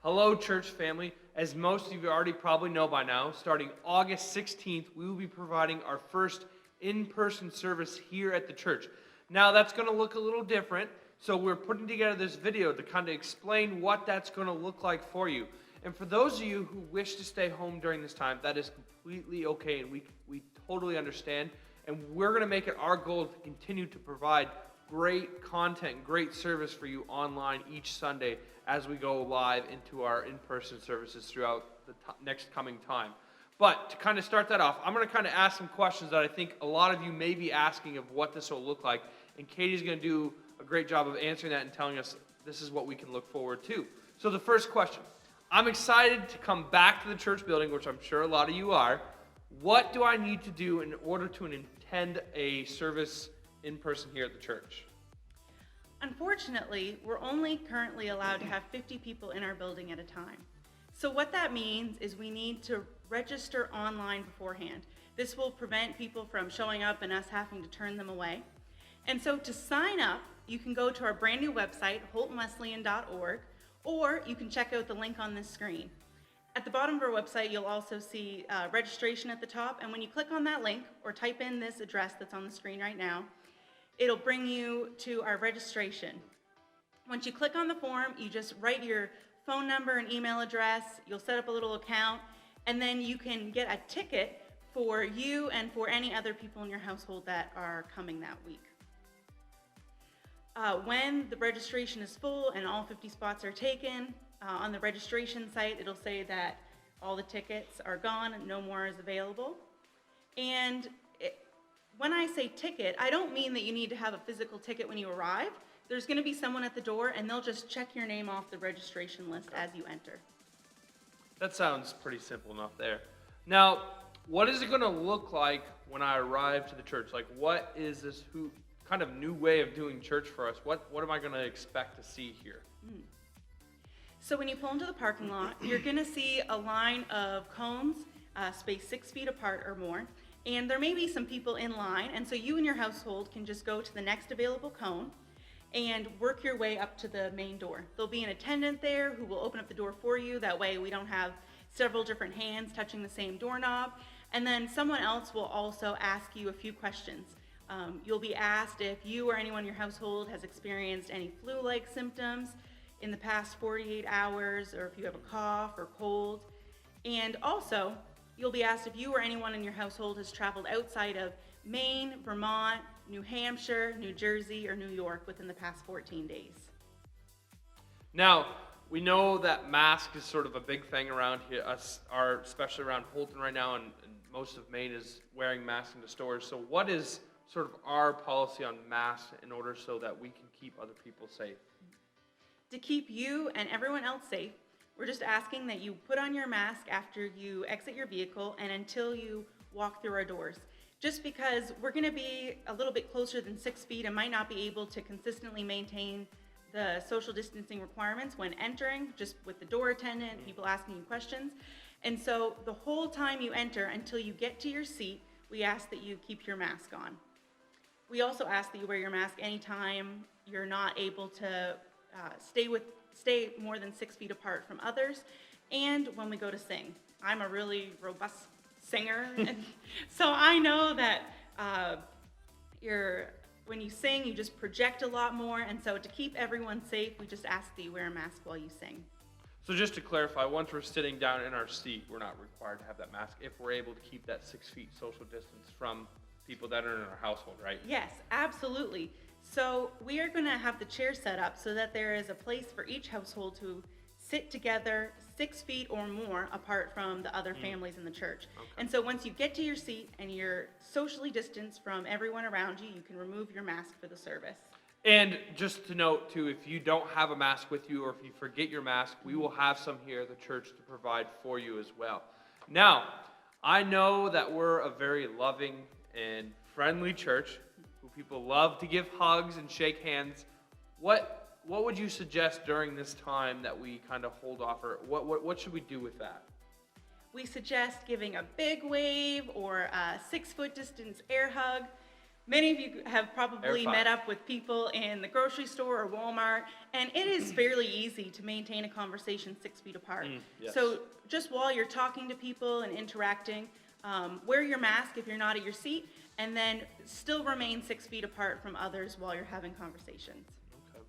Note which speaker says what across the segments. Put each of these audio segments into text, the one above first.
Speaker 1: Hello, church family. As most of you already probably know by now, starting August 16th, we will be providing our first in-person service here at the church. Now, that's going to look a little different, so we're putting together this video to kind of explain what that's going to look like for you. And for those of you who wish to stay home during this time, that is completely okay, and we totally understand. And we're going to make it our goal to continue to provide great content, great service for you online each Sunday as we go live into our in-person services throughout the next coming time. But to kind of start that off, I'm going to kind of ask some questions that I think a lot of you may be asking of what this will look like. And Katie's going to do a great job of answering that and telling us this is what we can look forward to. So the first question, I'm excited to come back to the church building, which I'm sure a lot of you are. What do I need to do in order to attend a service in person here at the church?
Speaker 2: Unfortunately, we're only currently allowed to have 50 people in our building at a time. So what that means is we need to register online beforehand. This will prevent people from showing up and us having to turn them away. And so to sign up, you can go to our brand new website, holtonwesleyan.org, or you can check out the link on this screen. At the bottom of our website, you'll also see registration at the top, and when you click on that link or type in this address that's on the screen right now, it'll bring you to our registration. Once you click on the form, you just write your phone number and email address, you'll set up a little account, and then you can get a ticket for you and for any other people in your household that are coming that week. When the registration is full and all 50 spots are taken, on the registration site, it'll say that all the tickets are gone and no more is available. And when I say ticket, I don't mean that you need to have a physical ticket when you arrive. There's going to be someone at the door, and they'll just check your name off the registration list as you enter.
Speaker 1: That sounds pretty simple enough there. Now, what is it going to look like when I arrive to the church? Like, what is this kind of new way of doing church for us? What am I going to expect to see here?
Speaker 2: So when you pull into the parking lot, you're going to see a line of cones spaced 6 feet apart or more. And there may be some people in line, and so you and your household can just go to the next available cone and work your way up to the main door. There'll be an attendant there who will open up the door for you. That way we don't have several different hands touching the same doorknob. And then someone else will also ask you a few questions. You'll be asked if you or anyone in your household has experienced any flu-like symptoms in the past 48 hours, or if you have a cough or cold. And also, you'll be asked if you or anyone in your household has traveled outside of Maine, Vermont, New Hampshire, New Jersey, or New York within the past 14 days.
Speaker 1: Now, we know that mask is sort of a big thing around here, especially around Holton right now, and most of Maine is wearing masks in the stores. So what is sort of our policy on masks in order so that we can keep other people safe?
Speaker 2: To keep you and everyone else safe, we're just asking that you put on your mask after you exit your vehicle and until you walk through our doors. Just because we're going to be a little bit closer than 6 feet and might not be able to consistently maintain the social distancing requirements when entering, just with the door attendant, people asking you questions. And so the whole time you enter until you get to your seat, we ask that you keep your mask on. We also ask that you wear your mask anytime you're not able to stay more than 6 feet apart from others, and when we go to sing. I'm a really robust singer, and so I know that when you sing, you just project a lot more, and so to keep everyone safe, we just ask that you wear a mask while you sing.
Speaker 1: So just to clarify, once we're sitting down in our seat, we're not required to have that mask if we're able to keep that 6 feet social distance from people that are in our household, right?
Speaker 2: Yes, absolutely. So we are going to have the chair set up so that there is a place for each household to sit together 6 feet or more apart from the other families in the church. Okay. And so once you get to your seat and you're socially distanced from everyone around you, you can remove your mask for the service.
Speaker 1: And just to note too, if you don't have a mask with you or if you forget your mask, we will have some here at the church to provide for you as well. Now, I know that we're a very loving and friendly church who people love to give hugs and shake hands. What would you suggest during this time that we kind of hold off, or what should we do with that?
Speaker 2: We suggest giving a big wave or a 6 foot distance air hug. Many of you have probably
Speaker 1: Air
Speaker 2: met
Speaker 1: five.
Speaker 2: up with people in the grocery store or Walmart, and it is fairly easy to maintain a conversation 6 feet apart.
Speaker 1: Yes.
Speaker 2: So just while you're talking to people and interacting, wear your mask if you're not at your seat, and then still remain 6 feet apart from others while you're having conversations.
Speaker 1: Okay.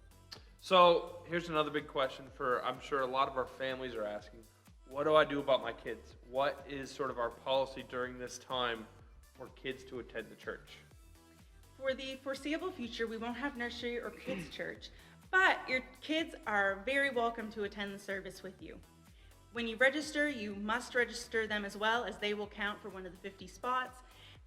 Speaker 1: So here's another big question for, I'm sure a lot of our families are asking, what do I do about my kids? What is sort of our policy during this time for kids to attend the church?
Speaker 2: For the foreseeable future, we won't have nursery or kids' church, but your kids are very welcome to attend the service with you. When you register, you must register them as well, as they will count for one of the 50 spots,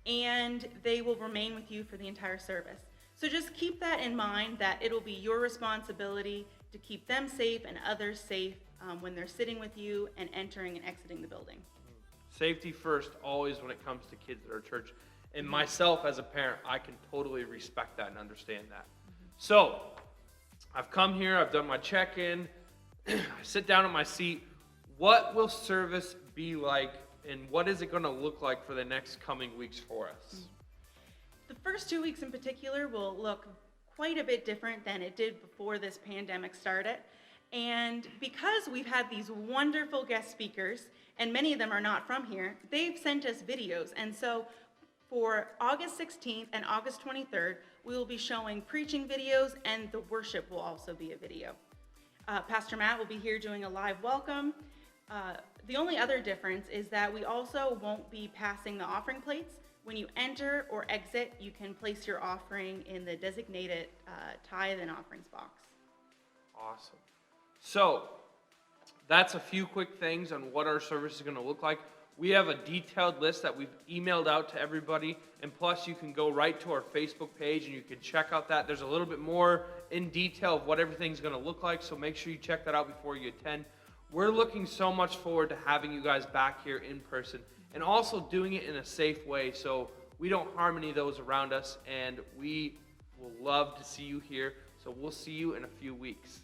Speaker 2: and they will remain with you for the entire service. So just keep that in mind, that it'll be your responsibility to keep them safe and others safe when they're sitting with you and entering and exiting the building.
Speaker 1: Safety first, always when it comes to kids that are at church. And myself as a parent, I can totally respect that and understand that. So, I've come here, I've done my check-in, I sit down in my seat. What will service be like, and what is it going to look like for the next coming weeks for us?
Speaker 2: The first 2 weeks in particular will look quite a bit different than it did before this pandemic started. And because we've had these wonderful guest speakers, and many of them are not from here, they've sent us videos. And so for August 16th and August 23rd, we will be showing preaching videos, and the worship will also be a video. Pastor Matt will be here doing a live welcome. The only other difference is that we also won't be passing the offering plates. When you enter or exit, you can place your offering in the designated tithe and offerings box.
Speaker 1: Awesome. So, that's a few quick things on what our service is going to look like. We have a detailed list that we've emailed out to everybody, and plus you can go right to our Facebook page and you can check out that. There's a little bit more in detail of what everything's going to look like, so make sure you check that out before you attend. We're looking so much forward to having you guys back here in person, and also doing it in a safe way so we don't harm any of those around us, and we will love to see you here. So we'll see you in a few weeks.